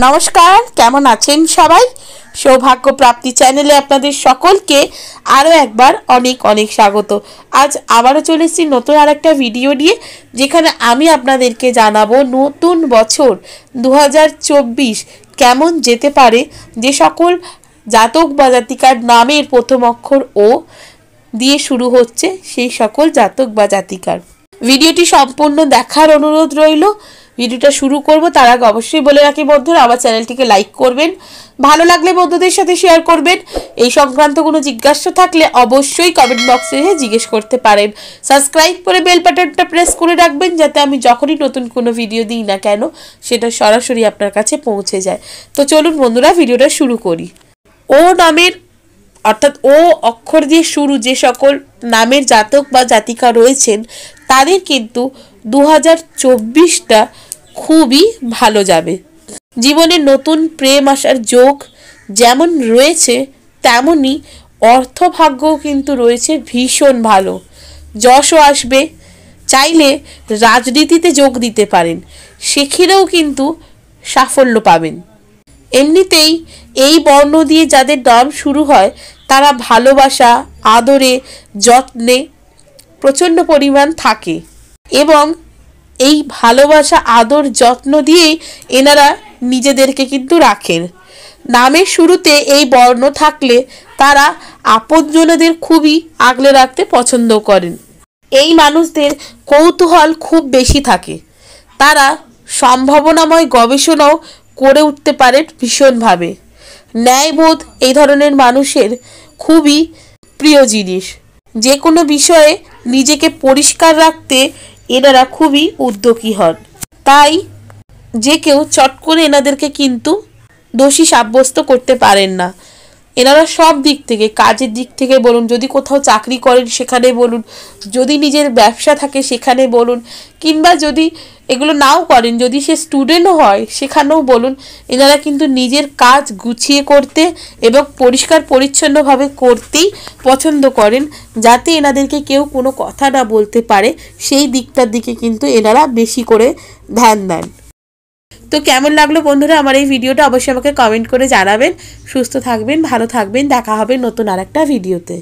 নমস্কার, কেমন আছেন সবাই? সৌভাগ্য প্রাপ্তি চ্যানেলে আপনাদের সকলকে আরও একবার অনেক অনেক স্বাগত। আজ আবারও চলে এসেছি নতুন আর একটা ভিডিও নিয়ে, যেখানে আমি আপনাদেরকে জানাবো নতুন বছর 2024 কেমন যেতে পারে। যে সকল জাতক বা জাতিকার নামের প্রথম অক্ষর ও দিয়ে শুরু হচ্ছে, সেই সকল জাতক বা জাতিকার ভিডিওটি সম্পূর্ণ দেখার অনুরোধ রইল। ভিডিওটা শুরু করব তার আগে অবশ্যই বলে রাখি বন্ধুরা, আমার চ্যানেলটিকে লাইক করবেন, ভালো লাগলে বন্ধুদের সাথে শেয়ার করবেন। এই সংক্রান্ত কোনো জিজ্ঞাসা থাকলে অবশ্যই কমেন্ট বক্সে জিজ্ঞেস করতে পারেন। সাবস্ক্রাইব করে বেল বাটনটা প্রেস করে রাখবেন, যাতে আমি যখনই নতুন কোনো ভিডিও দিই না কেন সেটা সরাসরি আপনার কাছে পৌঁছে যায়। তো চলুন বন্ধুরা, ভিডিওটা শুরু করি। ও নামের অর্থাৎ ও অক্ষর দিয়ে শুরু যে সকল নামের জাতক বা জাতিকা রয়েছেন, তাদের কিন্তু 2024টা খুবই ভালো যাবে। জীবনে নতুন প্রেম আসার যোগ যেমন রয়েছে, তেমনই অর্থভাগ্যও কিন্তু রয়েছে ভীষণ ভালো। যশও আসবে, চাইলে রাজনীতিতে যোগ দিতে পারেন, সেখানেও কিন্তু সাফল্য পাবেন। এমনিতেই এই বর্ণ দিয়ে যাদের নাম শুরু হয়, তারা ভালোবাসা, আদরে, যত্নে প্রচণ্ড পরিমাণ থাকে এবং এই ভালোবাসা, আদর, যত্ন দিয়েই এনারা নিজেদেরকে কিন্তু রাখেন। নামের শুরুতে এই বর্ণ থাকলে তারা আপনজনদের খুবই আগলে রাখতে পছন্দ করেন। এই মানুষদের কৌতূহল খুব বেশি থাকে, তারা সম্ভাবনাময় গবেষণাও করে উঠতে পারেন ভীষণভাবে। ন্যায়বোধ এই ধরনের মানুষের খুবই প্রিয় জিনিস। যে কোনো বিষয়ে নিজেকে পরিষ্কার রাখতে এনারা খুবই উদ্যোগী হন, তাই যে কেউ চট করে এনাদেরকে কিন্তু দোষী সাব্যস্ত করতে পারেন না। এনারা সব দিক থেকে, কাজের দিক থেকে বলুন, যদি কোথাও চাকরি করেন সেখানে বলুন, যদি নিজের ব্যবসা থাকে সেখানে বলুন, কিংবা যদি এগুলো নাও করেন, যদি সে স্টুডেন্টও হয় সেখানেও বলুন, এনারা কিন্তু নিজের কাজ গুছিয়ে করতে এবং পরিষ্কার পরিচ্ছন্নভাবে করতেই পছন্দ করেন, যাতে এনাদেরকে কেউ কোনো কথা না বলতে পারে, সেই দিকটার দিকে কিন্তু এনারা বেশি করে ধ্যান দেন। তো কেমন লাগলো বন্ধুরা আমার এই ভিডিওটা, অবশ্যই আমাকে কমেন্ট করে জানাবেন। সুস্থ থাকবেন, ভালো থাকবেন, দেখা হবে নতুন আর একটা ভিডিওতে।